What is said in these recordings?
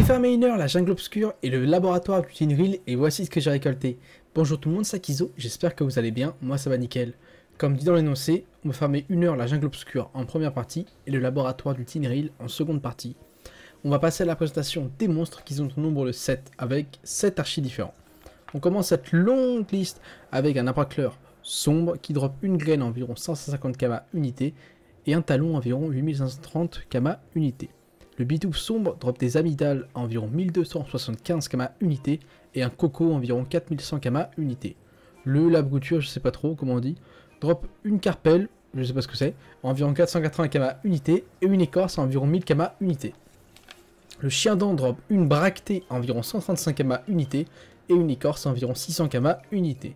fermé une heure, la jungle obscure et le laboratoire du Tinril, et voici ce que j'ai récolté. Bonjour tout le monde, c'est Akizo, j'espère que vous allez bien, moi ça va nickel. Comme dit dans l'énoncé, on va fermer une heure la jungle obscure en première partie et le laboratoire du Tinril en seconde partie. On va passer à la présentation des monstres qui sont au nombre de 7, avec 7 archis différents. On commence cette longue liste avec un abracleur sombre qui drop une graine à environ 150 kama unité et un talon environ 8530 kama unité. Le bitouf sombre drop des amygdales à environ 1275 kama unité et un coco environ 4100 kama unité. Le labrouture, je sais pas trop comment on dit, drop une carpelle, je sais pas ce que c'est, à environ 480 kama unité et une écorce à environ 1000 kama unité. Le chien dent drop une bractée à environ 135 kama unité et une écorce à environ 600 kama unité.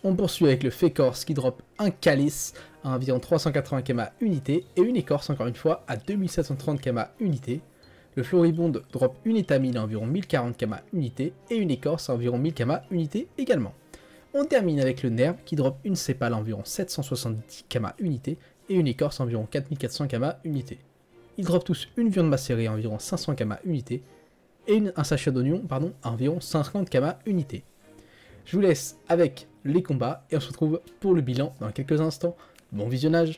On poursuit avec le fécorce qui drop un calice à environ 380 kama unité et une écorce encore une fois à 2730 kama unité. Le floribonde drop une étamine à environ 1040 kama unité et une écorce à environ 1000 kama unité également. On termine avec le nerf qui drop une sépale à environ 770 kama unité et une écorce à environ 4400 kama unité. Ils dropent tous une viande macérée à environ 500 kama unité et un sachet d'oignon à environ 50 kama unité. Je vous laisse avec les combats et on se retrouve pour le bilan dans quelques instants. Bon visionnage!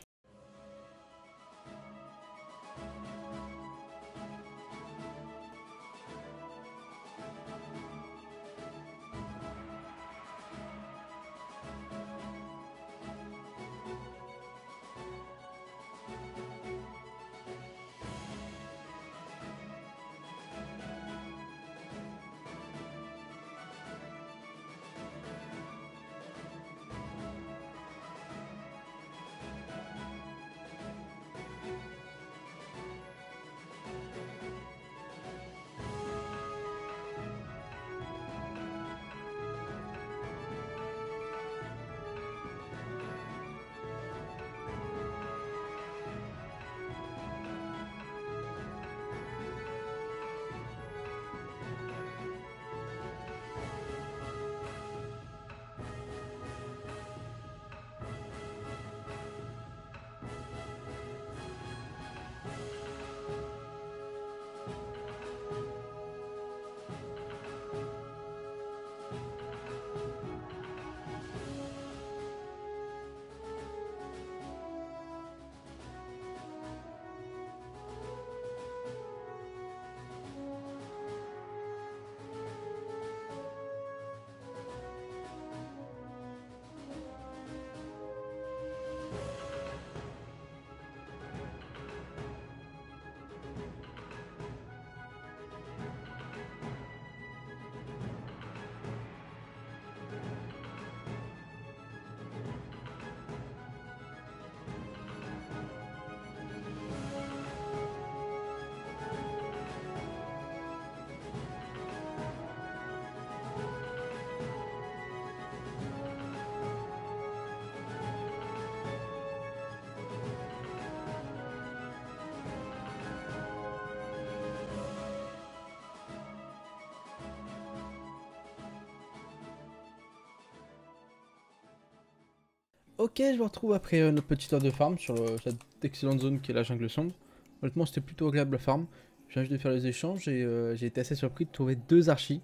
Ok, je vous retrouve après notre petite heure de farm sur cette excellente zone qui est la jungle sombre. Honnêtement, c'était plutôt agréable la farm. J'ai envie de faire les échanges et j'ai été assez surpris de trouver 2 archis.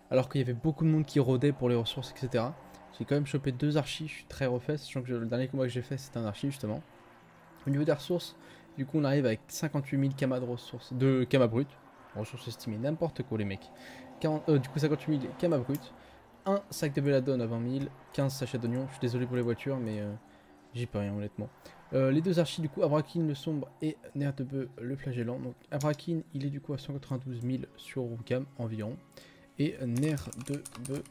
Alors qu'il y avait beaucoup de monde qui rôdait pour les ressources, etc. J'ai quand même chopé 2 archis, je suis très refait, sachant que le dernier combat que j'ai fait c'était un archi justement. Au niveau des ressources, du coup on arrive avec 58 000 kama de ressources, de kama brut. Ressources estimées, n'importe quoi les mecs. Du coup 58 000 kama brut. Un sac de belladone à 20 000, 15 sachets d'oignons, je suis désolé pour les voitures mais j'y peux rien honnêtement. Les 2 archis du coup, Abrakin le sombre et Nerf de bœuf le flagellant. Donc Abrakin il est du coup à 192 000 sur Rookam environ. Et Nerf de bœuf,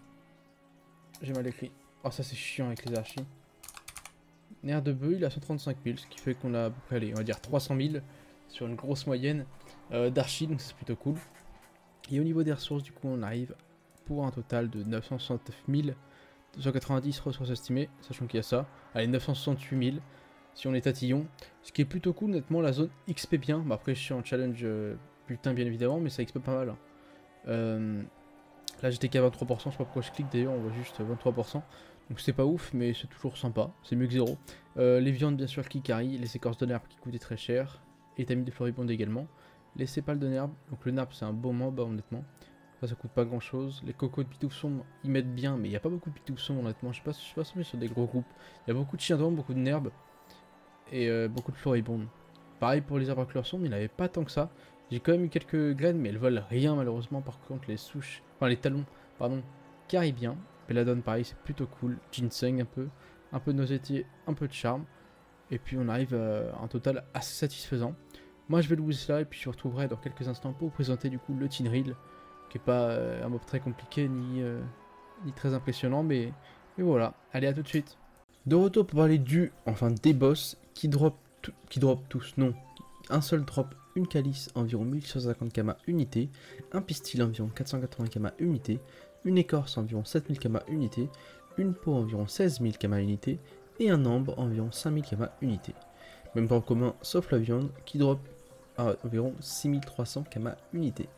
j'ai mal écrit, oh ça c'est chiant avec les archis. Nerf de bœuf il est à 135 000, ce qui fait qu'on a à peu près, allez, on va dire 300 000 sur une grosse moyenne d'archis, donc c'est plutôt cool. Et au niveau des ressources du coup on arrive pour un total de 969 290 ressources estimées, sachant qu'il y a ça. Allez, 968 000 si on est tatillon. Ce qui est plutôt cool, honnêtement, la zone XP bien. Bah, après, je suis en challenge putain, bien évidemment, mais ça XP pas mal. Là, j'étais qu'à 23%, je sais pas pourquoi je clique d'ailleurs, on voit juste 23%. Donc c'est pas ouf, mais c'est toujours sympa, c'est mieux que 0. Les viandes, bien sûr, qui carry, les écorces de l'herbe qui coûtaient très cher, étamines de floribonde également. les sépales de nerf. Donc le nerf c'est un beau mob honnêtement. Ça coûte pas grand chose. Les cocos de pitouf sombre ils mettent bien, mais il n'y a pas beaucoup de pitouf sombre honnêtement. Je suis pas tombé sur des gros groupes. Il y a beaucoup de chiens d'ombre, beaucoup de nerfs et beaucoup de floribondes. Pareil pour les arbres à couleur sombre, il n'y en avait pas tant que ça. J'ai quand même eu quelques graines, mais elles volent rien malheureusement. Par contre, les souches, enfin les talons, pardon, carrient bien. Belladone, pareil, c'est plutôt cool. Ginseng un peu de noisetier, un peu de charme. Et puis on arrive à un total assez satisfaisant. Moi je vais le laisser là et puis je vous retrouverai dans quelques instants pour vous présenter du coup le Tinril, qui est pas un mob très compliqué ni très impressionnant, mais voilà. Allez, à tout de suite. De retour pour parler des boss qui drop tous, non. Un seul drop, une calice environ 1150 kama unité, un pistil environ 480 kama unité, une écorce environ 7000 kama unité, une peau environ 16 000 kama unité et un ambre environ 5000 kama unité. Même pas en commun sauf la viande qui drop à environ 6300 kama unité.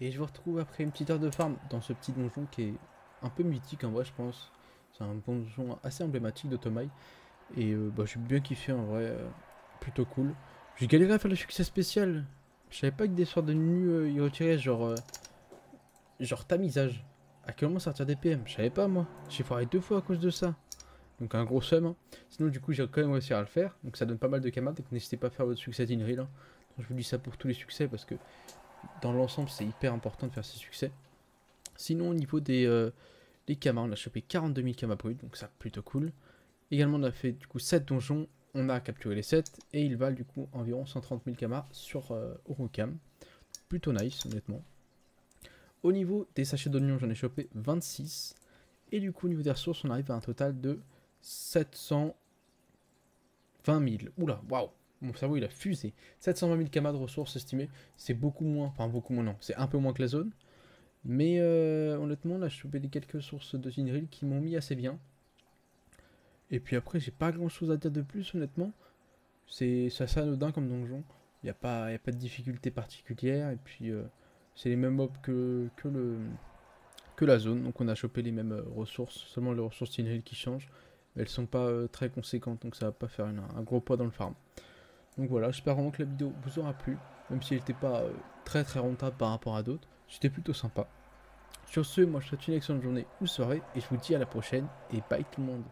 Et je vous retrouve après une petite heure de farm dans ce petit donjon qui est un peu mythique en vrai je pense. C'est un donjon assez emblématique d'Automai. Et j'ai bien kiffé en vrai, plutôt cool. J'ai galéré à faire le succès spécial. Je savais pas que des sorts de nus y retiraient genre tamisage. À quel moment sortir des PM? Je savais pas moi. J'ai foiré 2 fois à cause de ça. Donc un gros seum. Hein. Sinon du coup j'ai quand même réussi à le faire. Donc ça donne pas mal de camarades. Donc n'hésitez pas à faire votre succès d'Inril. Hein. Je vous dis ça pour tous les succès parce que dans l'ensemble c'est hyper important de faire ces succès. Sinon au niveau des kamas, on a chopé 42 000 kamas bruts. Donc ça plutôt cool. Également on a fait du coup 7 donjons. On a capturé les 7 et ils valent du coup environ 130 000 kamas sur Orocam. Plutôt nice honnêtement. Au niveau des sachets d'oignons, j'en ai chopé 26. Et du coup, au niveau des ressources, on arrive à un total de 720 000. Oula, waouh, mon cerveau il a fusé. 720 000 kamas de ressources estimées. C'est beaucoup moins, enfin beaucoup moins non, c'est un peu moins que la zone. Mais honnêtement, là, j'ai chopé des quelques sources de Tinril qui m'ont mis assez bien. Et puis après, j'ai pas grand chose à dire de plus, honnêtement. C'est assez anodin comme donjon. Il n'y a pas de difficulté particulière. Et puis, c'est les mêmes mobs que la zone. Donc, on a chopé les mêmes ressources. Seulement les ressources Tinril qui changent. Mais elles sont pas très conséquentes. Donc, ça va pas faire un gros poids dans le farm. Donc, voilà. J'espère vraiment que la vidéo vous aura plu. Même si elle n'était pas très rentable par rapport à d'autres. C'était plutôt sympa. Sur ce, moi, je vous souhaite une excellente journée ou soirée. Et je vous dis à la prochaine. Et bye tout le monde.